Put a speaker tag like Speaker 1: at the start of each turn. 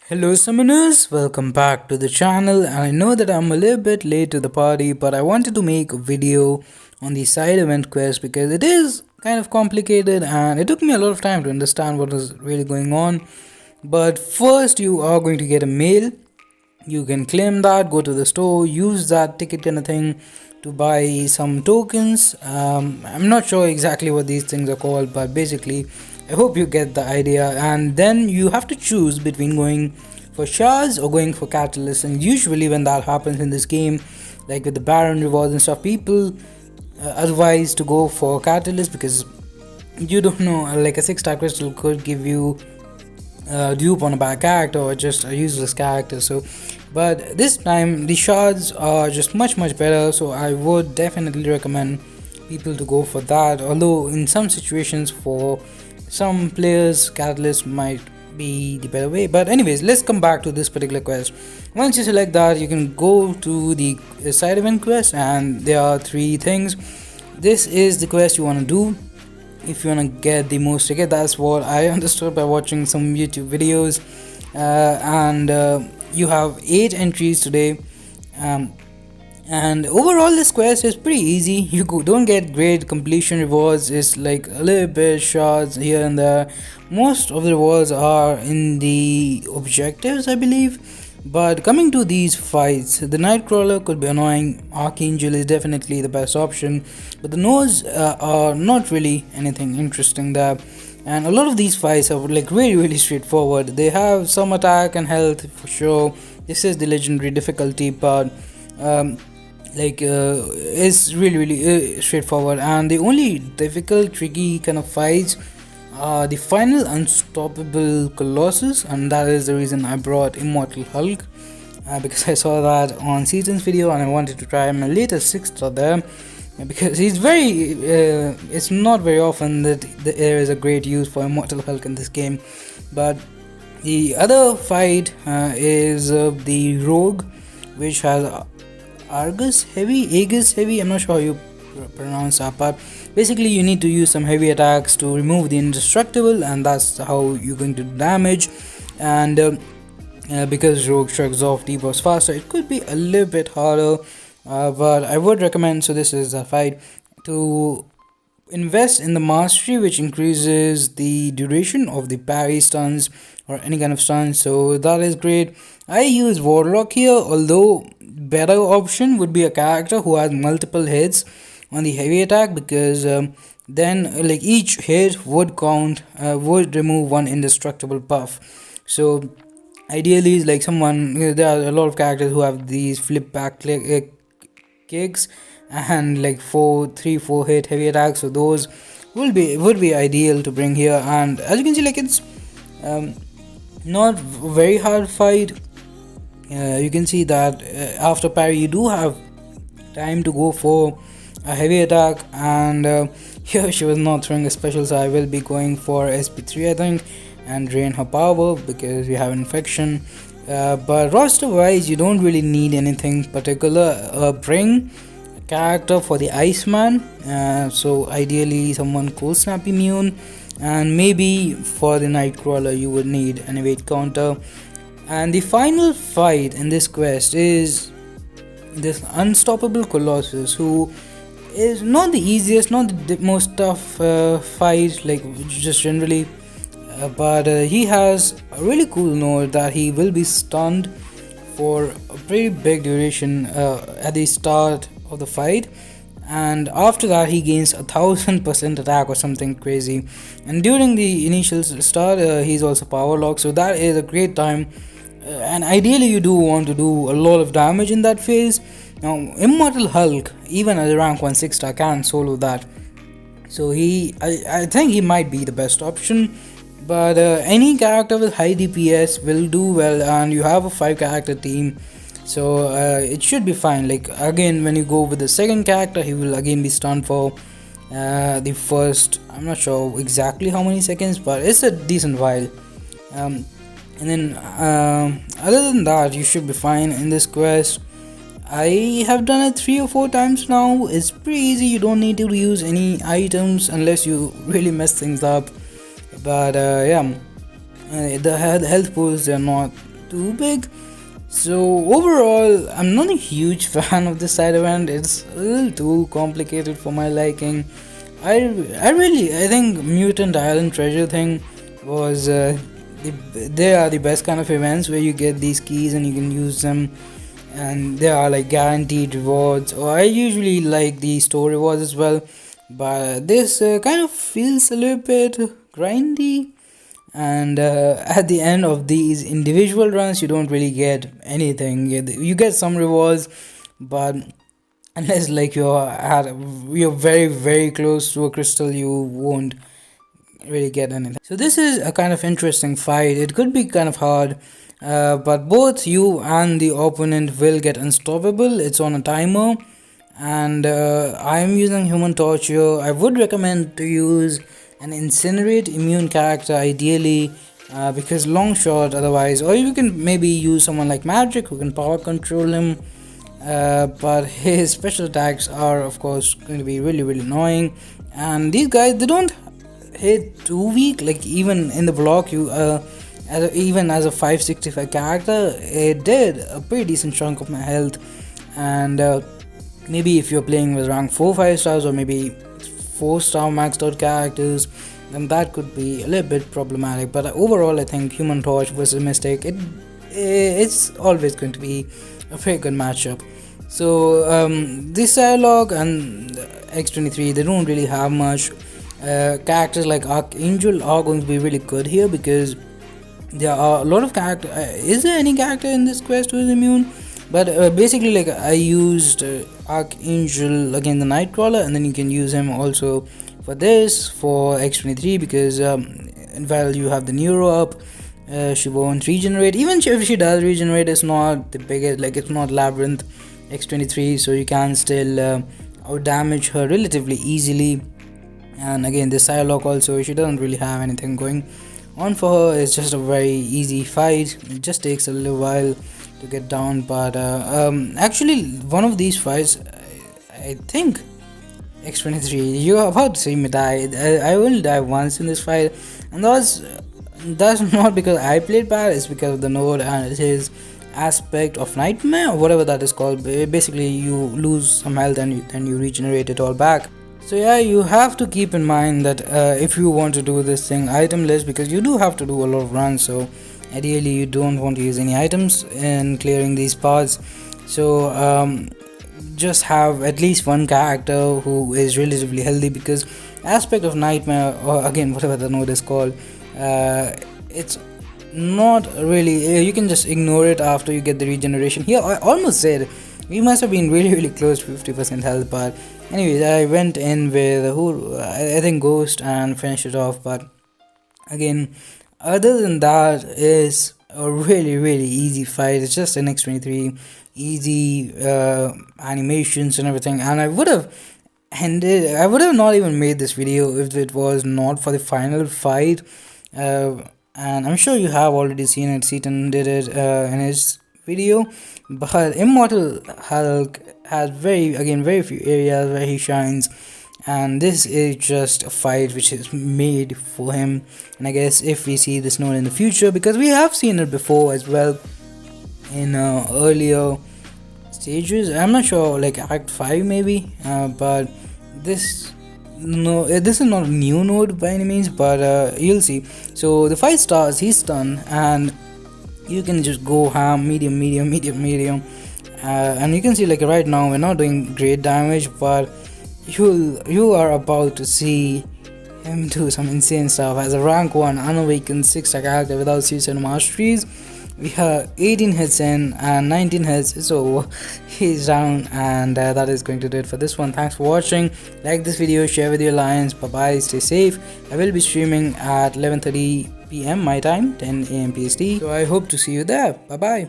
Speaker 1: Hello summoners, welcome back to the channel, and I know that I'm a little bit late to the party, but I wanted to make a video on the side event quest because it is kind of complicated and it took me a lot of time to understand what is really going on. But first you are going to get a mail. You can claim that, go to the store, use that ticket kind of thing to buy some tokens. I'm not sure exactly what these things are called, but basically I hope you get the idea. And then you have to choose between going for shards or going for catalysts, and usually when that happens in this game, like with the baron rewards and stuff, people advise to go for catalyst because you don't know, like a 6-star crystal could give you dupe on a bad character or just a useless character. So but this time the shards are just much better, so I would definitely recommend people to go for that, although in some situations for some players catalyst might be the better way. But anyways, let's come back to this particular quest. Once you select that, you can go to the side event quest, and there are 3 things. This is the quest you want to do if you want to get the most ticket. That's what I understood by watching some YouTube videos. And you have 8 entries today, and overall this quest is pretty easy. You don't get great completion rewards. It's like a little bit shards here and there. Most of the rewards are in the objectives, I believe. But coming to these fights, the Nightcrawler could be annoying. Archangel is definitely the best option, but the Nose are not really anything interesting there. And a lot of these fights are like really straightforward. They have some attack and health for sure. This is the legendary difficulty part. It's really straightforward, and the only difficult tricky kind of fights are the final unstoppable colossus, and that is the reason I brought Immortal Hulk, because I saw that on Season's video and I wanted to try my latest 6-star there, because he's very it's not very often that there is a great use for Immortal Hulk in this game. But the other fight is the Rogue, which has Aegis Heavy, I'm not sure how you pronounce that, but basically you need to use some heavy attacks to remove the indestructible, and that's how you're going to do damage. And because Rogue shrugs off debuffs faster, it could be a little bit harder, but I would recommend, so this is a fight, to invest in the mastery, which increases the duration of the parry stuns or any kind of stuns, so that is great. I use Warlock here, although better option would be a character who has multiple hits on the heavy attack, because then like each hit would count, would remove one indestructible buff. So ideally, like someone, there are a lot of characters who have these flip back kicks and like 3-4 hit heavy attacks, so those would be ideal to bring here. And as you can see, like it's not very hard fight. You can see that after parry you do have time to go for a heavy attack, and here she was not throwing a special, so I will be going for SP3 I think, and drain her power because we have infection. But roster wise, you don't really need anything particular. Bring a character for the Iceman, so ideally someone cold snap immune, and maybe for the Nightcrawler you would need an evade counter. And the final fight in this quest is this unstoppable colossus, who is not the easiest, not the most tough fight, like just generally, but he has a really cool note that he will be stunned for a pretty big duration at the start of the fight, and after that he gains 1000% attack or something crazy, and during the initial start he's also power locked, so that is a great time. And ideally you do want to do a lot of damage in that phase. Now Immortal Hulk, even as a rank 1 6-star, can solo that, so I think he might be the best option. But any character with high DPS will do well, and you have a 5-character team, so it should be fine. Like again, when you go with the second character, he will again be stunned for the first, I'm not sure exactly how many seconds, but it's a decent while. And then other than that, you should be fine in this quest. I have done it 3 or 4 times now. It's pretty easy. You don't need to use any items unless you really mess things up. But yeah, the health pools, they're not too big. So overall, I'm not a huge fan of this side event. It's a little too complicated for my liking. I think Mutant Island Treasure thing was they are the best kind of events where you get these keys and you can use them, and they are like guaranteed rewards. Or I usually like the store rewards as well, but this kind of feels a little bit grindy. And at the end of these individual runs, you don't really get anything. You get some rewards, but unless like you're very very close to a crystal, you won't really get anything. So this is a kind of interesting fight. It could be kind of hard, but both you and the opponent will get unstoppable. It's on a timer, and I'm using Human Torch here. I would recommend to use an Incinerate immune character ideally, because long shot otherwise, or you can maybe use someone like Magic who can power control him. But his special attacks are of course going to be really really annoying, and these guys, they don't hit too weak. Like even in the block, you even as a 565 character, it did a pretty decent chunk of my health. And maybe if you're playing with rank 4 5 stars, or maybe 4-star maxed out characters, then that could be a little bit problematic. But overall, I think Human Torch was a mistake. It's always going to be a very good matchup. So this dialogue and X23, they don't really have much. Characters like Archangel are going to be really good here, because there are a lot of character. Is there any character in this quest who is immune? But basically, like, I used Archangel against the Nightcrawler, and then you can use him also for this, for X23, because while you have the Neuro up, she won't regenerate. Even if she does regenerate, it's not the biggest, like it's not Labyrinth X23, so you can still out damage her relatively easily. And again, this Psylocke also, she doesn't really have anything going on for her. It's just a very easy fight. It just takes a little while to get down, but actually one of these fights, I think X23, you're about to see me die. I will die once in this fight, and that's not because I played bad. It's because of the node and his aspect of nightmare, or whatever that is called. Basically, you lose some health and then you regenerate it all back. So yeah, you have to keep in mind that if you want to do this thing itemless, because you do have to do a lot of runs, so ideally you don't want to use any items in clearing these parts. So just have at least one character who is relatively healthy, because aspect of nightmare, or again whatever the node is called, it's not really, you can just ignore it after you get the regeneration. Here I almost said we must have been really really close to 50% health, but anyways, I went in with I think Ghost and finished it off. But again, other than that, is a really really easy fight. It's just an X23, easy animations and everything, and I would have not even made this video if it was not for the final fight. And I'm sure you have already seen it. Seaton did it in his video, but Immortal Hulk has very few areas where he shines, and this is just a fight which is made for him. And I guess if we see this node in the future, because we have seen it before as well in earlier stages, I'm not sure, like Act 5 maybe, but this is not a new node by any means, but you'll see. So the 5 stars, he's stunned, and you can just go ham, medium, and you can see, like, right now we're not doing great damage, but you are about to see him do some insane stuff. As a rank 1 unawakened 6-star character without suicide masteries, we have 18 hits in and 19 hits, so he's down. And that is going to do it for this one. Thanks for watching. Like this video, share with your alliance. Bye bye, stay safe. I will be streaming at 11:30 PM my time, 10 AM PST, so I hope to see you there. Bye bye.